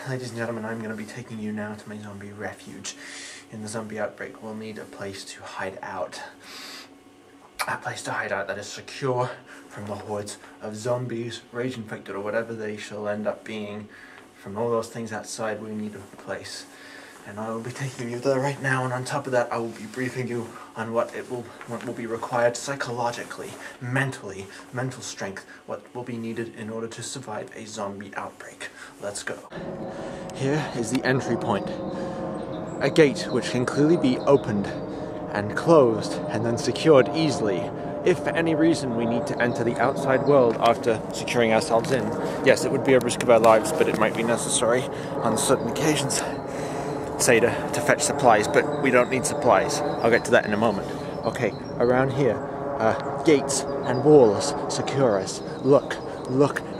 ladies and gentlemen, I'm going to be taking you now to my zombie refuge. In the zombie outbreak, we'll need a place to hide out. A place to hide out that is secure from the hordes of zombies, rage infected, or whatever they shall end up being. From all those things outside, we need a place. And I will be taking you there right now, and on top of that, I will be briefing you on what will be required psychologically, mentally, mental strength, what will be needed in order to survive a zombie outbreak. Let's go. Here is the entry point. A gate which can clearly be opened and closed and then secured easily. If for any reason we need to enter the outside world after securing ourselves in, yes, it would be a risk of our lives, but it might be necessary on certain occasions. Say to fetch supplies, but we don't need supplies. I'll get to that in a moment. Okay, around here, gates and walls secure us. Look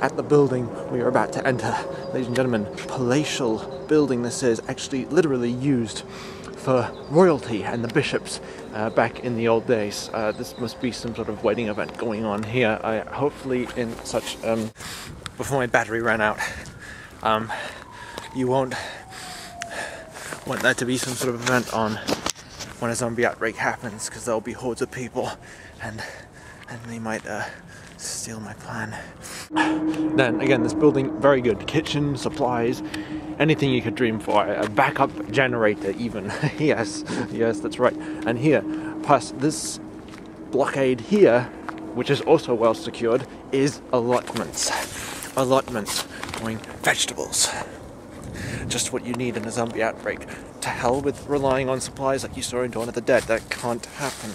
at the building we are about to enter. Ladies and gentlemen, palatial building this is, actually literally used for royalty and the bishops back in the old days. This must be some sort of wedding event going on here. Hopefully in such, before my battery ran out, you won't want there to be some sort of event on when a zombie outbreak happens, because there'll be hordes of people and they might steal my plan. Then again, this building, very good. Kitchen, supplies, anything you could dream for. A backup generator even. yes, that's right. And here, plus this blockade here, which is also well secured, is allotments. Allotments going vegetables. Just what you need in a zombie outbreak. To hell with relying on supplies like you saw in Dawn of the Dead. That can't happen.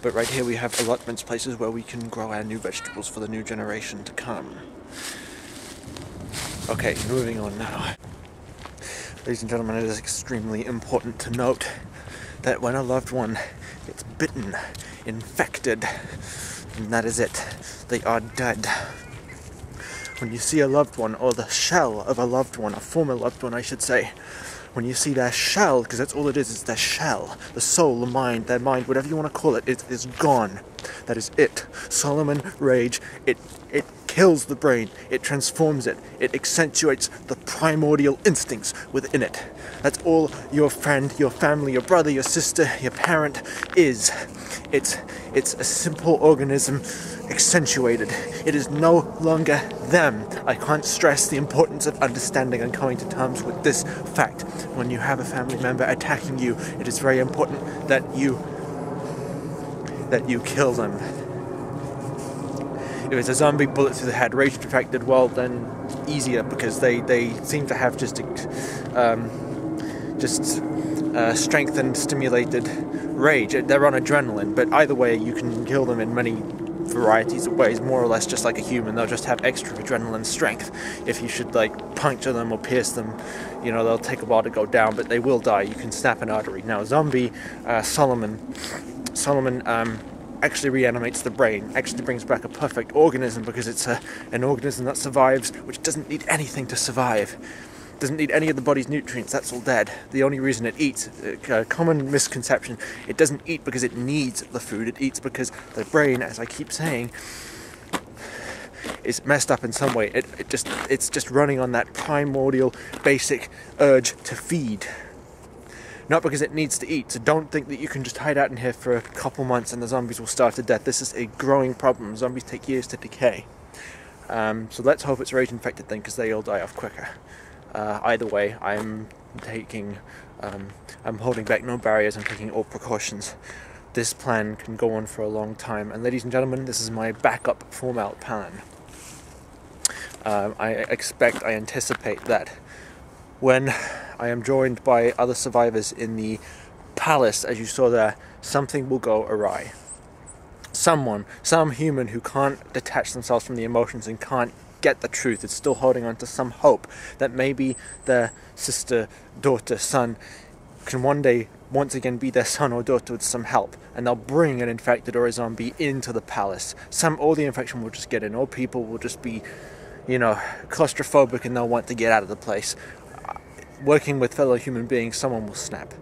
But right here we have allotments, places where we can grow our new vegetables for the new generation to come. Okay, moving on now. Ladies and gentlemen, it is extremely important to note that when a loved one gets bitten, infected, and that is it. They are dead. When you see a loved one, or the shell of a loved one, a former loved one I should say, when you see their shell, because that's all it is, it's their shell, the soul, the mind, their mind, whatever you want to call it, it is gone. That is it. Solomon rage, it kills the brain, it transforms it, it accentuates the primordial instincts within it. That's all your friend, your family, your brother, your sister, your parent is. It's a simple organism accentuated. It is no longer them. I can't stress the importance of understanding and coming to terms with this fact. When you have a family member attacking you, it is very important that you kill them. If it's a zombie, bullet through the head, rage infected, well then easier, because they seem to have just strengthened, stimulated rage. They're on adrenaline, but either way you can kill them in many varieties of ways, more or less just like a human. They'll just have extra adrenaline strength. If you should like puncture them or pierce them, you know, they'll take a while to go down, but they will die. You can snap an artery. Now zombie, Solomon actually reanimates the brain, actually brings back a perfect organism, because it's an organism that survives, which doesn't need anything to survive. Doesn't need any of the body's nutrients, that's all dead. The only reason it eats, a common misconception, it doesn't eat because it needs the food, it eats because the brain, as I keep saying, is messed up in some way. It's just running on that primordial, basic urge to feed. Not because it needs to eat, so don't think that you can just hide out in here for a couple months and the zombies will starve to death. This is a growing problem. Zombies take years to decay. So let's hope it's rage infected then, because they all die off quicker. Either way, I'm holding back no barriers, I'm taking all precautions. This plan can go on for a long time, and ladies and gentlemen, this is my backup formal plan. I anticipate that when I am joined by other survivors in the palace, as you saw there, something will go awry. Some human who can't detach themselves from the emotions and can't get the truth, is still holding on to some hope that maybe their sister, daughter, son can one day once again be their son or daughter with some help, and they'll bring an infected or a zombie into the palace. All the infection will just get in, all people will just be, you know, claustrophobic, and they'll want to get out of the place. Working with fellow human beings, someone will snap.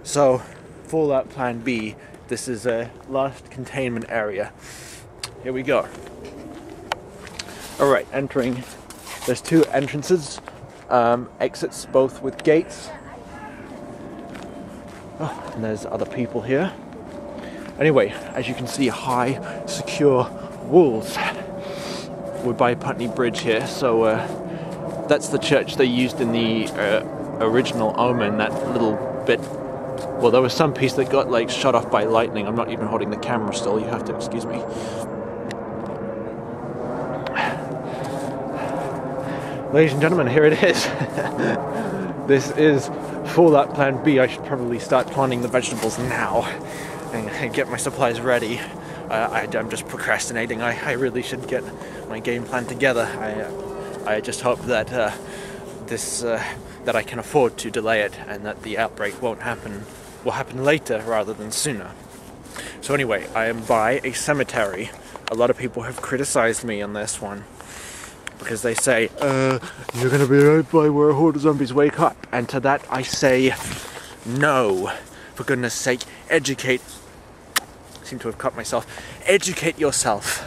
So, Fallout Plan B, this is a last containment area. Here we go. Alright, entering. There's two entrances. exits both with gates. Oh, and there's other people here. Anyway, as you can see, high, secure walls. We're by Putney Bridge here, so that's the church they used in the original Omen, that little bit. Well, there was some piece that got like shot off by lightning. I'm not even holding the camera still, you have to excuse me. Ladies and gentlemen, here it is. This is Fallout Plan B. I should probably start planting the vegetables now and get my supplies ready. I'm just procrastinating. I really should get my game plan together. I just hope that that I can afford to delay it, and that the outbreak will happen later rather than sooner. So anyway, I am by a cemetery. A lot of people have criticized me on this one because they say, you're gonna be right by where a horde of zombies wake up. And to that I say, no. For goodness sake, educate yourself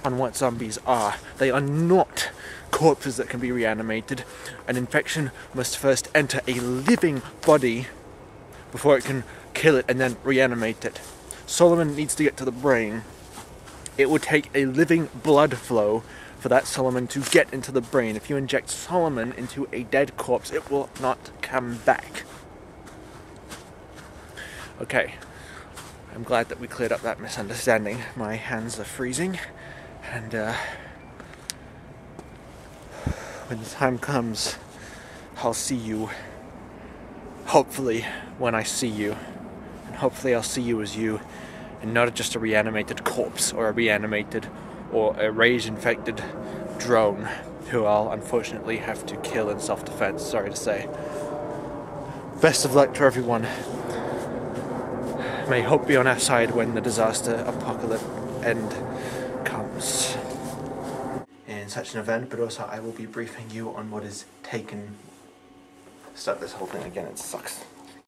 on what zombies are. They are not corpses that can be reanimated. An infection must first enter a living body before it can kill it and then reanimate it. Solomon needs to get to the brain. It will take a living blood flow for that Solomon to get into the brain. If you inject Solomon into a dead corpse, it will not come back. Okay, I'm glad that we cleared up that misunderstanding. My hands are freezing, and when the time comes, I'll see you. Hopefully, when I see you. And hopefully I'll see you as you, and not just a reanimated corpse, or a reanimated, or a rage-infected drone, who I'll unfortunately have to kill in self-defense, sorry to say. Best of luck to everyone. May hope be on our side when the disaster apocalypse end comes. In such an event, but also I will be briefing you on what is taken. Start this whole thing again, it sucks.